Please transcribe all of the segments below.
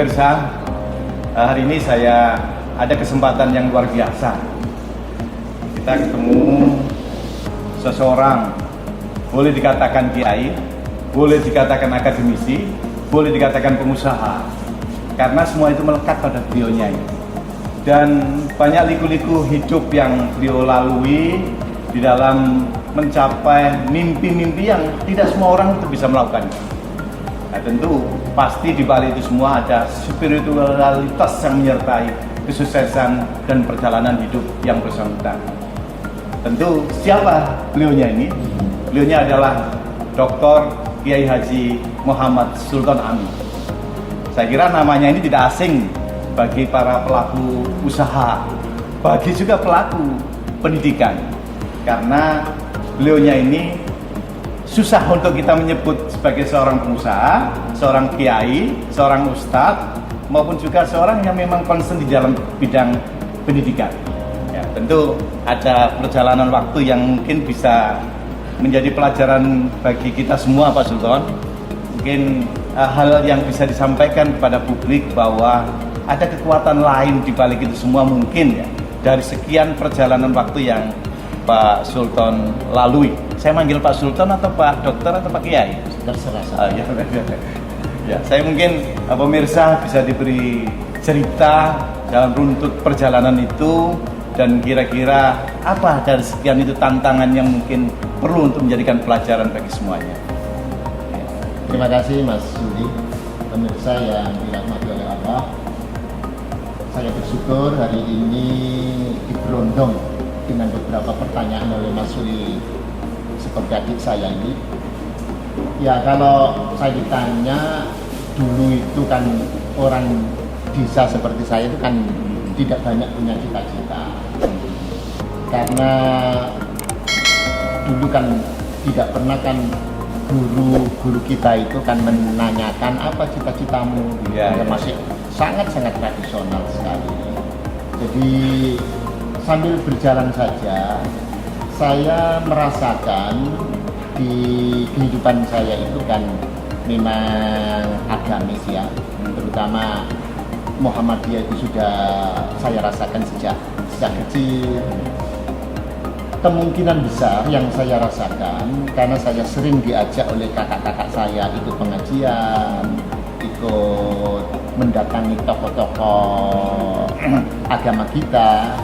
pemirsa, hari ini saya ada kesempatan yang luar biasa. Kita ketemu seseorang, boleh dikatakan kiai, boleh dikatakan akademisi, boleh dikatakan pengusaha, karena semua itu melekat pada beliaunya ini. Dan banyak liku-liku hidup yang beliau lalui di dalam mencapai mimpi-mimpi yang tidak semua orang itu bisa melakukan. Nah, tentu pasti di balik itu semua ada spiritualitas yang menyertai kesuksesan dan perjalanan hidup yang bersangkutan. Tentu siapa beliaunya ini? Beliaunya adalah Dr. Kiai Haji Muhammad Sultan Amin. Saya kira namanya ini tidak asing bagi para pelaku usaha, bagi juga pelaku pendidikan, karena beliaunya ini susah untuk kita menyebut sebagai seorang pengusaha, seorang kiai, seorang ustadz, maupun juga seorang yang memang concern di dalam bidang pendidikan. Ya, tentu ada perjalanan waktu yang mungkin bisa menjadi pelajaran bagi kita semua, Pak Sultan. Mungkin hal yang bisa disampaikan kepada publik bahwa ada kekuatan lain di balik itu semua mungkin ya, dari sekian perjalanan waktu yang Pak Sultan lalui. Saya manggil Pak Sultan atau Pak Dokter atau Pak Kiai? Terserah. Ya, saya mungkin pemirsa bisa diberi cerita dalam runtut perjalanan itu, dan kira-kira apa dari sekian itu tantangan yang mungkin perlu untuk menjadikan pelajaran bagi semuanya. Terima kasih Mas Sudi, pemirsa yang dirahmati oleh Allah. Saya bersyukur hari ini diberondong dengan beberapa pertanyaan oleh Mas Sudi seperti adik saya ini. Ya, kalau saya ditanya, dulu itu kan orang desa seperti saya itu kan tidak banyak punya cita-cita, karena dulu kan tidak pernah kan guru kita itu kan menanyakan apa cita-citamu, masih sangat-sangat tradisional sekali. Jadi sambil berjalan saja, saya merasakan di kehidupan saya itu kan memang agamis ya, terutama Muhammadiyah itu sudah saya rasakan sejak kecil. Kemungkinan besar yang saya rasakan karena saya sering diajak oleh kakak-kakak saya ikut pengajian, ikut mendatangi tokoh-tokoh agama kita,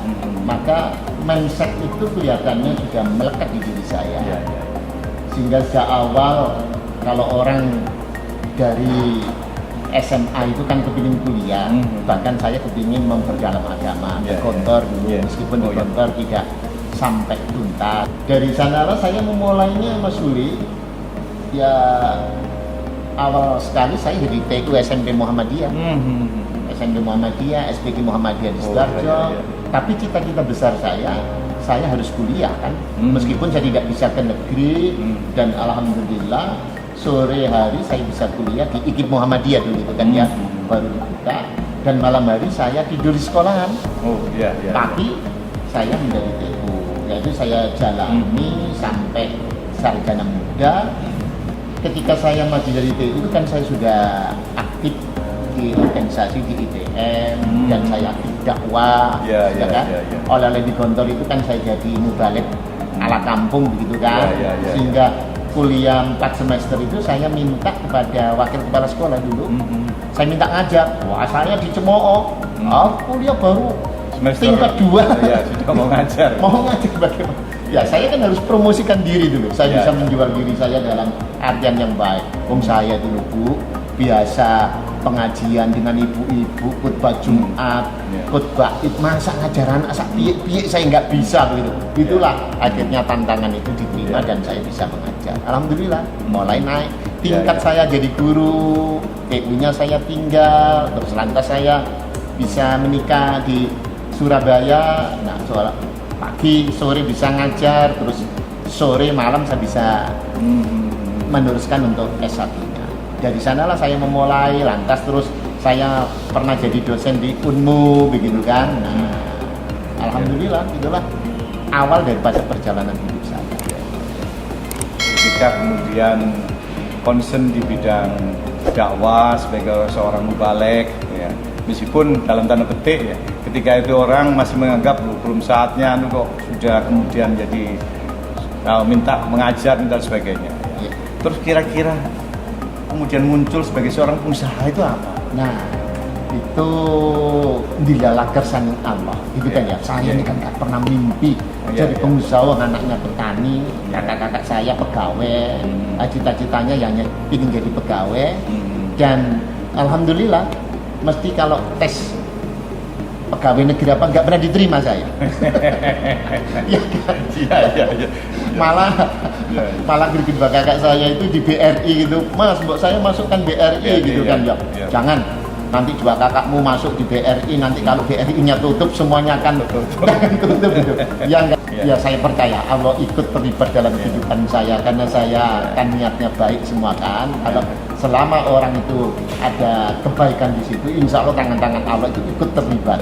maka mindset itu kelihatannya sudah melekat di diri saya. Sehingga sejak awal kalau orang dari SMA itu kan kepingin kuliah, bahkan saya kepingin memperdalam agama, kontor dulu, meskipun kontor tidak sampai tuntas. Dari sanalah saya memulainya, Mas Suli. Ya, awal sekali saya jadi TU SMP Muhammadiyah, SMP Muhammadiyah, SPG Muhammadiyah di Sidoarjo. Tapi cita-cita besar saya harus kuliah kan, meskipun saya tidak bisa ke negeri, dan alhamdulillah sore hari saya bisa kuliah di IKIP Muhammadiyah dulu itu kan ya, baru dibuka, dan malam hari saya tidur di sekolahan. Pagi saya menjadi TU, yaitu saya jalani sampai sarjana muda. Ketika saya maju dari TU itu kan saya sudah aktif di organisasi di ITM, dan saya aktif dakwah, kan. Oleh di kantor itu kan saya jadi mubalik ala kampung begitu kan, sehingga kuliah 4 semester itu saya minta kepada wakil kepala sekolah dulu, saya minta ngajar. Wah, saya dicemooh, kuliah baru semester tingkat 2 sudah mau ngajar bagaimana? Ya, saya kan harus promosikan diri dulu. Saya bisa menjual diri saya dalam artian yang baik. Saya dulu Bu biasa pengajian dengan ibu-ibu, khutbah Jumat, khutbah Id, masa ngajar anak sak piye saya nggak bisa begitu. Itulah akhirnya tantangan itu diterima dan saya bisa mengajar. Alhamdulillah mulai naik tingkat saya jadi guru, TU-nya saya tinggal, terus lantas saya bisa menikah di Surabaya. Nah, soal pagi sore bisa ngajar, terus sore malam saya bisa meneruskan untuk S1-nya. Dari sanalah saya memulai, lantas terus saya pernah jadi dosen di Unmu begitu kan. Nah, alhamdulillah itulah awal daripada perjalanan hidup saya. Ketika kemudian concern di bidang dakwah sebagai seorang mubalek, Meskipun dalam tanda petik ya, ketika itu orang masih menganggap belum saatnya kok sudah kemudian jadi minta mengajar dan sebagainya. Ya. Terus kira-kira kemudian muncul sebagai seorang pengusaha itu apa? Nah, itu dilalah kersani Allah, gitu kan ya. Saya ini kan gak pernah mimpi jadi pengusaha, anaknya petani, kakak-kakak saya pegawai, cita-citanya yang ingin jadi pegawai, dan alhamdulillah, mesti kalau tes pegawai negeri apa nggak pernah diterima saya. Ya kan? Iya. Malah kedua kakak saya itu di BRI gitu, Mas, mbok saya masukkan BRI gitu kan ya. Jangan, nanti dua kakakmu masuk di BRI, nanti kalau BRI-nya tutup semuanya akan tutup gitu. Ya enggak. Ya saya percaya Allah ikut terlibat dalam kehidupan saya, karena saya kan niatnya baik semua kan. Kalau selama orang itu ada kebaikan di situ, insya Allah tangan-tangan Allah itu ikut terlibat.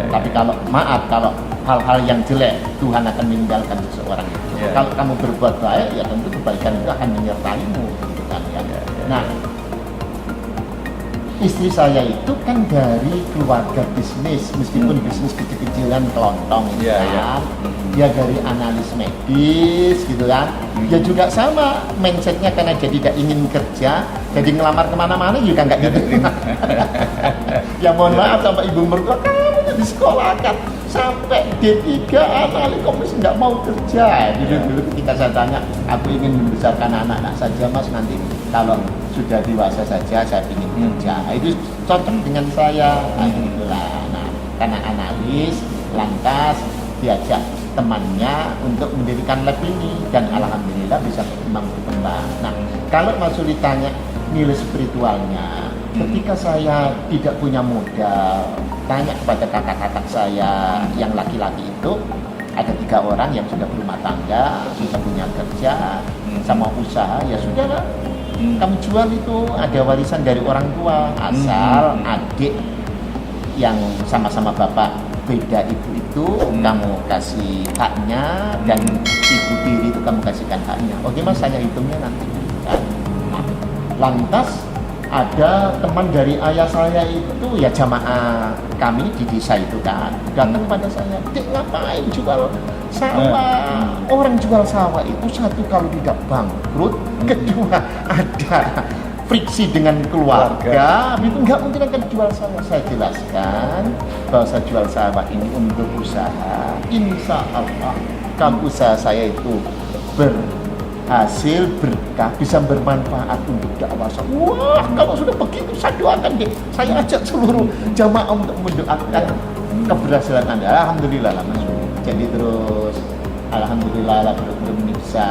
Tapi kalau maaf, kalau hal-hal yang jelek, Tuhan akan meninggalkan seseorang itu. Kalau kamu berbuat baik, ya tentu kebaikan itu akan menyertaimu, gitu kan ya. Nah, istri saya itu kan dari keluarga bisnis, meskipun bisnis kecil-kecilan kelontong gitu kan. Dia dari analis medis gitu kan. Dia juga sama mindsetnya, karena jadi tidak ingin kerja, jadi ngelamar kemana-mana juga nggak gitu. Ya mohon maaf sama ibu mertua, kamu di sekolah kan sampai D3 analis kok masih nggak mau kerja gitu. Dulu ketika saya tanya, aku ingin membesarkan anak-anak saja mas, nanti kalau sudah dewasa saja saya ingin kerja. Itu cocok dengan saya, alhamdulillah. Nah, karena analis, lantas diajak temannya untuk mendirikan lab ini, dan alhamdulillah bisa berkembang. Nah, kalau Mas Suli tanya nilai spiritualnya, ketika saya tidak punya modal, tanya kepada kakak-kakak saya yang laki-laki itu, ada 3 orang yang sudah berumah tangga, sudah punya kerja, sama usaha, ya sudah lah, kamu jual itu, ada warisan dari orang tua, asal adik yang sama-sama bapak beda ibu itu kamu kasih haknya, dan ibu tiri itu kamu kasihkan haknya. Oke mas, saya hitungnya nanti. Nah, lantas ada teman dari ayah saya itu, ya jamaah kami di desa itu kan, datang pada saya, dek ngapain jual sawah? Orang jual sawah itu satu kalau tidak bangkrut, kedua ada friksi dengan keluarga, itu nggak mungkin akan jual sawah. Saya jelaskan bahwa saya jual sawah ini untuk usaha. Insya Allah kalau usaha saya itu berhasil, berkah, bisa bermanfaat untuk dakwah. Wah, kalau sudah begitu saya doakan deh. Saya ajak seluruh jamaah untuk mendoakan keberhasilan Anda. Alhamdulillah lah mas. Jadi terus alhamdulillah lah belum bisa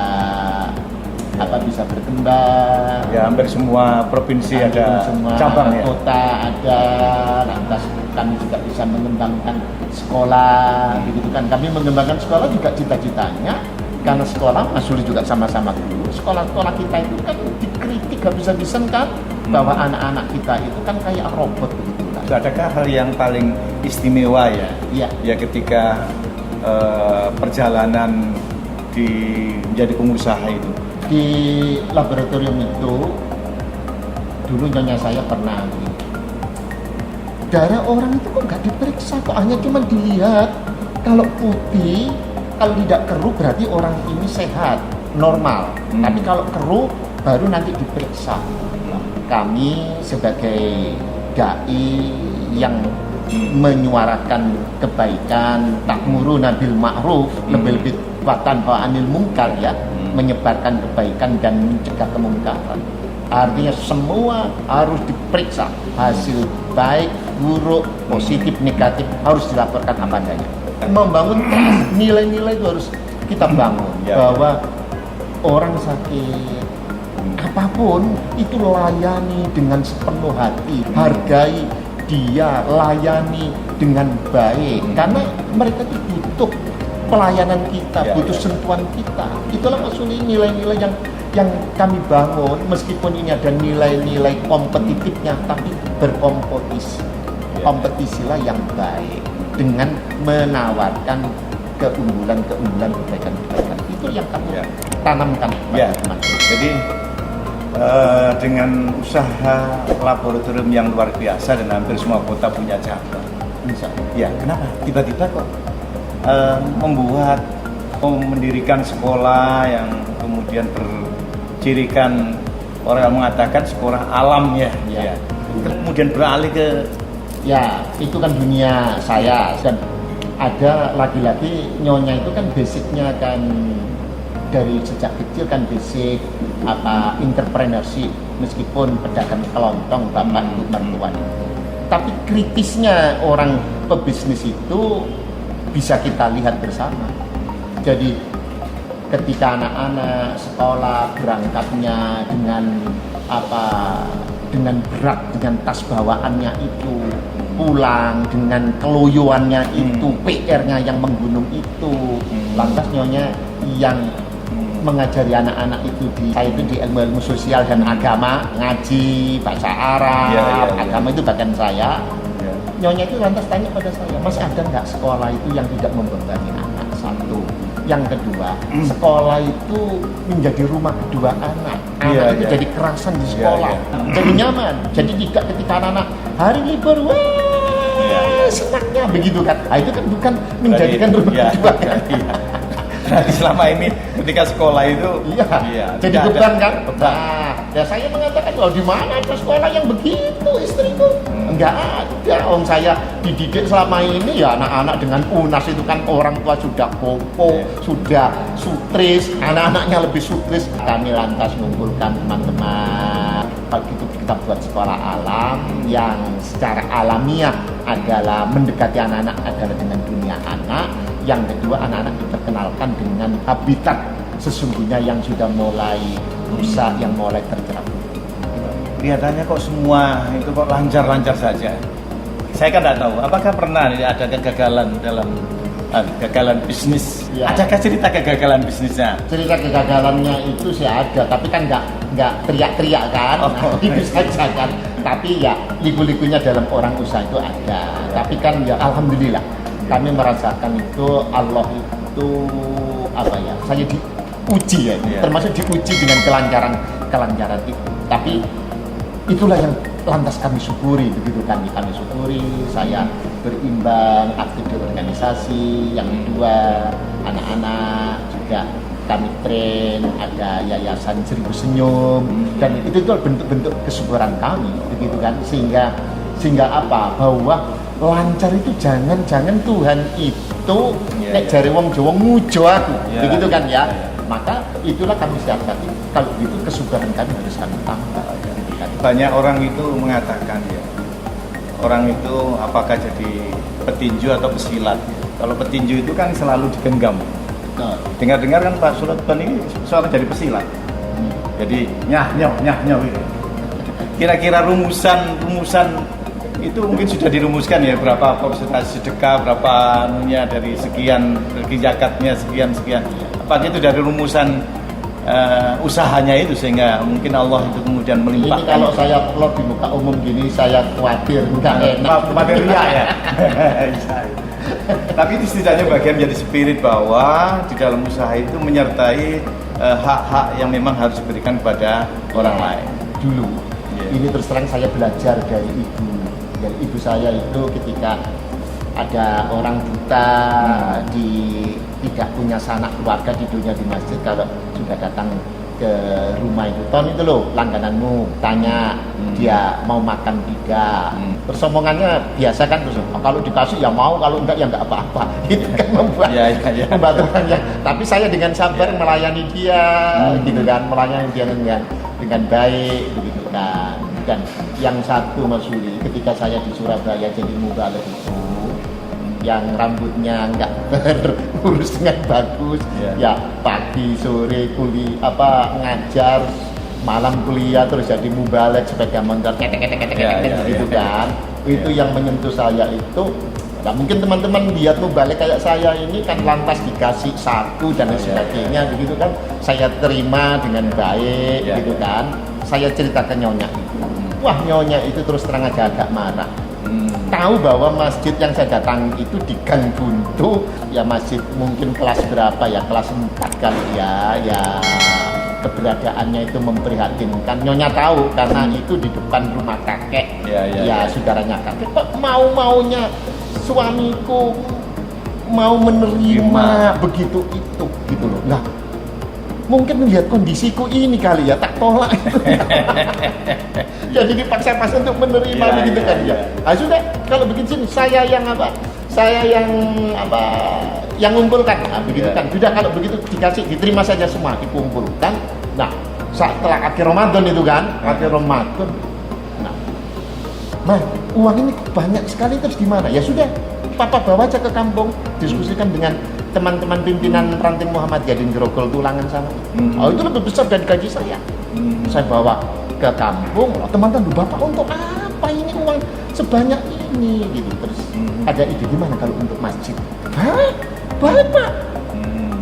bisa berkembang. Ya, hampir semua provinsi ada semua cabang ya. Kota ada, lantas kami juga bisa mengembangkan sekolah, begitu kan. Kami mengembangkan sekolah juga cita-citanya, karena sekolah Mas Suli juga sama-sama dulu. Sekolah-sekolah kita itu kan dikritik habis-habisan kan, bahwa anak-anak kita itu kan kayak robot begitu kan. Adakah hal yang paling istimewa ya? Iya. Ya ketika perjalanan menjadi pengusaha itu. Di laboratorium itu dulu nyonya saya pernah begini, darah orang itu kok nggak diperiksa, kok hanya cuma dilihat, kalau putih, kalau tidak keruh berarti orang ini sehat, normal, tapi kalau keruh baru nanti diperiksa. Kami sebagai dai yang menyuarakan kebaikan, ta'muruna bil ma'ruf, lebih-lebih wa anil munkar ya, menyebarkan kebaikan dan mencegah kemungkaran. Artinya semua harus diperiksa, hasil baik, buruk, positif, negatif harus dilaporkan apa adanya. Membangun nilai-nilai itu harus kita bangun, bahwa orang sakit apapun itu layani dengan sepenuh hati, hargai dia, layani dengan baik, karena mereka itu butuh pelayanan kita, butuh sentuhan kita. Itulah maksudnya nilai-nilai yang kami bangun, meskipun ini ada nilai-nilai kompetitifnya, tapi berkompetisi. Kompetisilah yang baik dengan menawarkan keunggulan-keunggulan, kebaikan-kebaikan. Itu yang kami tanamkan kepada teman-teman. Jadi dengan usaha laboratorium yang luar biasa dan hampir semua kota punya cabang. Ya, kenapa tiba-tiba kok mendirikan sekolah yang kemudian bercirikan orang yang mengatakan sekolah alam ya. Kemudian beralih ke itu kan dunia saya, dan ada lagi-lagi nyonya itu kan basicnya kan dari sejak kecil kan basic entrepreneurship, meskipun pedagang kelontong bapak ibu mertua. Tapi kritisnya orang pebisnis itu bisa kita lihat bersama. Jadi ketika anak-anak sekolah berangkatnya dengan berat, dengan tas bawaannya itu, pulang dengan keloyoannya itu, PR-nya yang menggunung itu, lantas nyonya yang mengajari anak-anak itu di ilmu sosial dan agama, ngaji, bahasa Arab, agama itu bagian saya. Nyonya itu lantas tanya pada saya, Mas, ada nggak sekolah itu yang tidak membebani anak? Satu. Yang kedua, sekolah itu menjadi rumah kedua anak. Anak itu jadi kerasan di sekolah, jadi nyaman. Jadi tidak ketika anak-anak hari libur, senangnya begitu kan? Nah, itu kan bukan menjadikan rumah kedua. Berarti selama ini ketika sekolah itu jadi beban kan? Nah, ya saya mengatakan, di mana ada sekolah yang begitu istriku? Enggak ada. Om saya dididik selama ini ya anak-anak dengan UNAS itu kan orang tua sudah popo, sudah sutris, anak-anaknya lebih sutris. Kami lantas mengumpulkan teman-teman. Kalau gitu kita buat sekolah alam yang secara alamiah adalah mendekati anak-anak adalah dengan dunia anak. Yang kedua, anak-anak diperkenalkan dengan habitat sesungguhnya yang sudah mulai rusak, yang mulai tercerabut. Kelihatannya kok semua itu kok lancar-lancar saja. Saya kan tidak tahu, apakah pernah ada kegagalan dalam kegagalan bisnis? Adakah cerita kegagalan bisnisnya? Cerita kegagalannya itu sih ada, tapi kan nggak teriak-teriak kan, itu saja kan. Tapi ya liku-likunya dalam orang usaha itu ada. Tapi kan ya alhamdulillah kami merasakan itu Allah itu saya diuji termasuk diuji dengan kelancaran itu. Tapi itulah yang lantas kami syukuri, begitu kami syukuri. Saya berimbang aktif di organisasi. Yang kedua, anak-anak juga kami train, ada yayasan 1000 Senyum, dan itu bentuk-bentuk kesyukuran kami, begitu kan, sehingga bahwa lancar itu jangan Tuhan itu nek jare wong Jawa ngujo aku, begitu kan ya. Maka itulah kami siapkan. Kalau gitu kesyukuran kami harus kami tambah. Banyak orang itu mengatakan orang itu apakah jadi petinju atau pesilat. Kalau petinju itu kan selalu digenggam. Dengar-dengar kan Pak Sultan ini seorang jadi pesilat. Jadi nyah gitu. Kira-kira rumusan itu mungkin sudah dirumuskan ya, berapa persentase sedekah, berapa anunya dari sekian, dari zakatnya sekian. Apakah itu dari rumusan usahanya itu sehingga mungkin Allah itu kemudian melimpahkan? Ini kalau saya upload di muka umum gini saya khawatir nggak enak. Material ya. Tapi itu setidaknya bagian menjadi spirit bahwa di dalam usaha itu menyertai hak-hak yang memang harus diberikan kepada orang lain. Dulu, ini terus terang saya belajar dari ibu saya itu ketika ada orang buta tidak punya sanak keluarga tidurnya di masjid, kalau sudah datang ke rumah itu, Ton itu loh langgananmu, tanya dia mau makan tidak. Persomongannya biasa kan, terus kalau dikasih ya mau, kalau enggak ya enggak apa-apa. Itu kan membuat pembaturannya. Tapi saya dengan sabar melayani dia, gitu kan, melayani dia dengan baik, begitu kan. Dan yang satu Mas Suli, ketika saya di Surabaya jadi mubalek itu, yang rambutnya enggak terurus dengan bagus, ya pagi sore ngajar, malam kuliah, terus jadi mubalek sepeda motor gitu kan. Itu yang menyentuh saya itu. Nah, mungkin teman-teman lihat mubalek kayak saya ini kan lantas dikasih saku dan sebagainya begitu kan, saya terima dengan baik gitu kan. Saya ceritakan nyonya itu, wah nyonya itu terus terang aja agak marah. Tahu bahwa masjid yang saya datang itu di Gang Buntu, ya masjid mungkin kelas berapa ya, kelas 4 kali ya keberadaannya itu memprihatinkan. Nyonya tahu karena itu di depan rumah kakek, ya saudaranya kakek. Kok mau-maunya suamiku mau menerima begitu itu gitu loh. Nah, mungkin melihat kondisiku ini kali ya, tak tolak. Ya jadi paksa-paksa untuk menerima begitu kan ya. Ah sudah, kalau begini saya yang ngumpulkan, nah, begitu kan. Sudah kalau begitu dikasih, diterima saja semua, dikumpulkan. Nah, setelah akhir Ramadan itu kan, akhir Ramadan. Nah, uang ini banyak sekali, terus gimana? Ya sudah, Papa bawa aja ke kampung, diskusikan dengan teman-teman pimpinan ranting Muhammadiyah di Grogol Tulangan sana. Oh, itu lebih besar dari gaji saya. Saya bawa ke kampung, teman-teman, Bapak untuk apa ini uang sebanyak ini gitu. Terus ada ide gimana kalau untuk masjid? Hah? Bapak,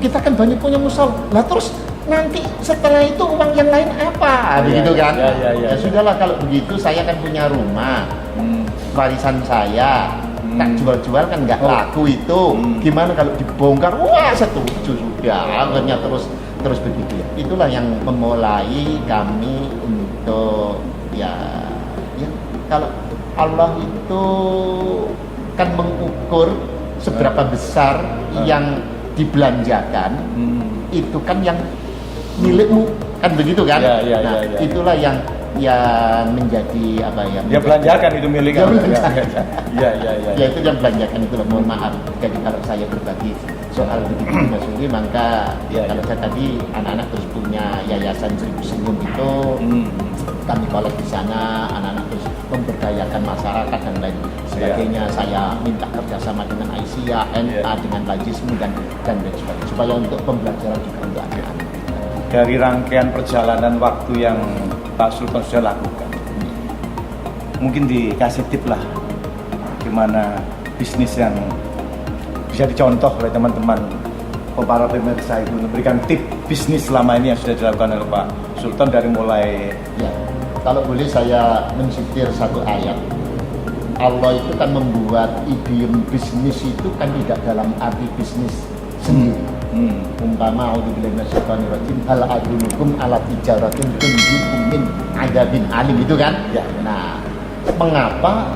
kita kan banyak punya musol. Lah terus nanti setelah itu uang yang lain apa? Begitu kan? Ya sudahlah kalau begitu, saya kan punya rumah, warisan saya. Tak jual-jual kan nggak laku itu. Gimana kalau dibongkar? Wah, setuju sudah. Akhirnya terus begitu ya. Itulah yang memulai kami untuk ya kalau Allah itu kan mengukur seberapa besar yang dibelanjakan, itu kan yang milikmu kan begitu kan? Itulah yang menjadi apa ya? Dia belanjakan itu miliknya. Ya itu yang belanjakan itu. Mohon maaf. Jadi kalau saya berbagi soal begitu Mas Uli, maka kalau saya tadi anak-anak terus punya yayasan Seribu Senyum itu, kami kolek di sana, anak-anak terus memberdayakan masyarakat dan lain sebagainya. Saya minta kerjasama dengan ICA, NA, dengan Lajismu dan lain sebagainya, supaya untuk pembelajaran juga untuk anak-anak. Dari rangkaian perjalanan waktu yang Pak Sultan sudah lakukan, mungkin dikasih tip lah gimana bisnis yang bisa dicontoh oleh teman-teman para pemirsa itu, memberikan tip bisnis selama ini yang sudah dilakukan oleh Pak Sultan dari mulai. Ya, kalau boleh saya mensitir satu ayat. Allah itu kan membuat idiom bisnis itu kan tidak dalam arti bisnis sendiri. Umpama a'udzubillahi minasyaitonir rajim, hal adullukum ala tijaratin tunjikum min adzabin alim, itu kan? Ya. Nah, mengapa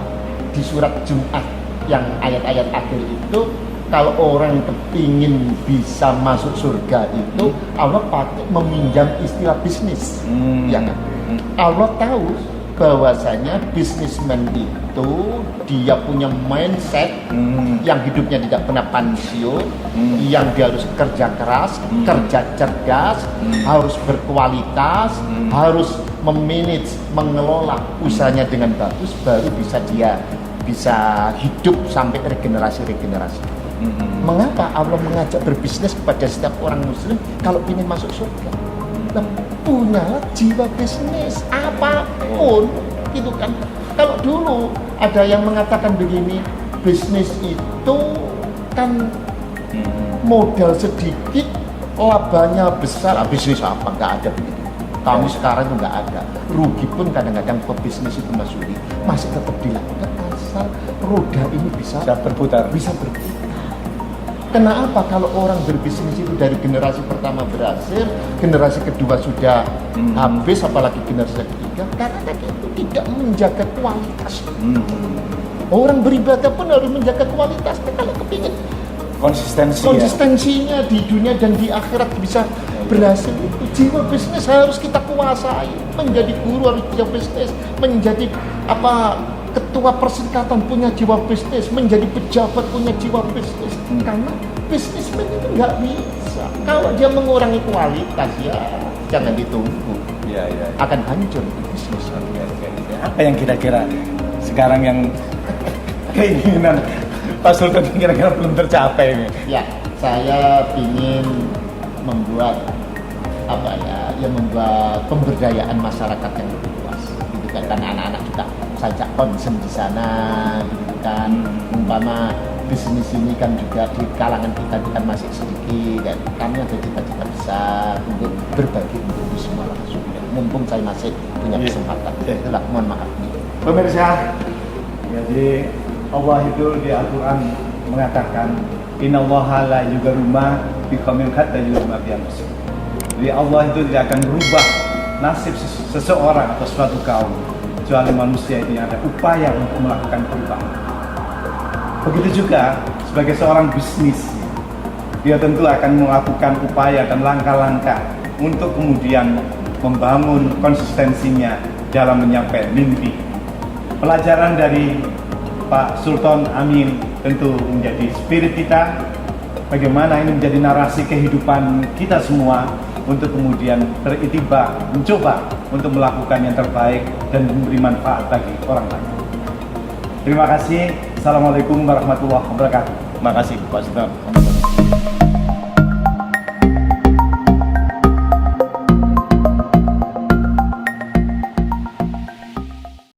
di surat Jumat yang ayat-ayat akhir itu kalau orang kepingin bisa masuk surga itu Allah pakai meminjam istilah bisnis, ya kan? Allah tahu bahwasanya bisnismen itu dia punya mindset yang hidupnya tidak pernah pensiun, yang dia harus kerja keras, kerja cerdas, harus berkualitas, harus memanage, mengelola usahanya dengan bagus, baru dia bisa hidup sampai regenerasi. Mengapa Allah mengajak berbisnis kepada setiap orang muslim kalau ingin masuk surga? Punyalah jiwa bisnis apapun gitu kan. Kalau dulu ada yang mengatakan begini, bisnis itu kan modal sedikit labanya besar. Bisnis apa? Nggak ada begitu. Kami sekarang itu nggak ada. Rugi pun kadang-kadang pebisnis itu Mas Yuli masih tetap dilakukan asal roda ini bisa berputar. Kenapa kalau orang berbisnis itu dari generasi pertama berhasil, generasi kedua sudah habis, apalagi generasi ketiga? Karena tadi itu tidak menjaga kualitas. Orang beribadah pun harus menjaga kualitasnya kalau kepingin konsistensinya di dunia dan di akhirat bisa berhasil. Itu jiwa bisnis harus kita kuasai. Menjadi guru harus jiwa bisnis, menjadi ketua perserikatan punya jiwa bisnis, menjadi pejabat punya jiwa bisnis. Karena bisnismen itu nggak bisa kalau dia mengurangi kualitas, ya jangan ditunggu, akan hancur bisnis. Apa yang kira-kira sekarang yang keinginan Pak Sultan kira-kira belum tercapai ini? Ya, saya ingin membuat membuat pemberdayaan masyarakat yang lebih luas, gitu kan? Karena anak-anak juga sajak concern di sana, gitu kan. Umpama bisnis ini kan juga di kalangan kita kan masih sedikit, dan kami ada cita-cita besar untuk berbagi untuk semua langsung. Mumpung saya masih punya kesempatan, itulah, mohon maaf nih. Pemirsa, jadi Allah itu di Al-Quran mengatakan, Innallaha la yughayyiru ma biqaumin hatta yughayyiru ma bi anfusihim. Jadi Allah itu tidak akan berubah nasib seseorang atau suatu kaum kecuali manusia ini ada upaya untuk melakukan perubahan. Begitu juga sebagai seorang bisnis, dia tentu akan melakukan upaya dan langkah-langkah untuk kemudian membangun konsistensinya dalam menyampaikan mimpi. Pelajaran dari Pak Sultan Amin tentu menjadi spirit kita, bagaimana ini menjadi narasi kehidupan kita semua untuk kemudian beritibar, mencoba untuk melakukan yang terbaik dan memberi manfaat bagi orang lain. Terima kasih. Assalamualaikum warahmatullahi wabarakatuh. Terima kasih Pak Sultan.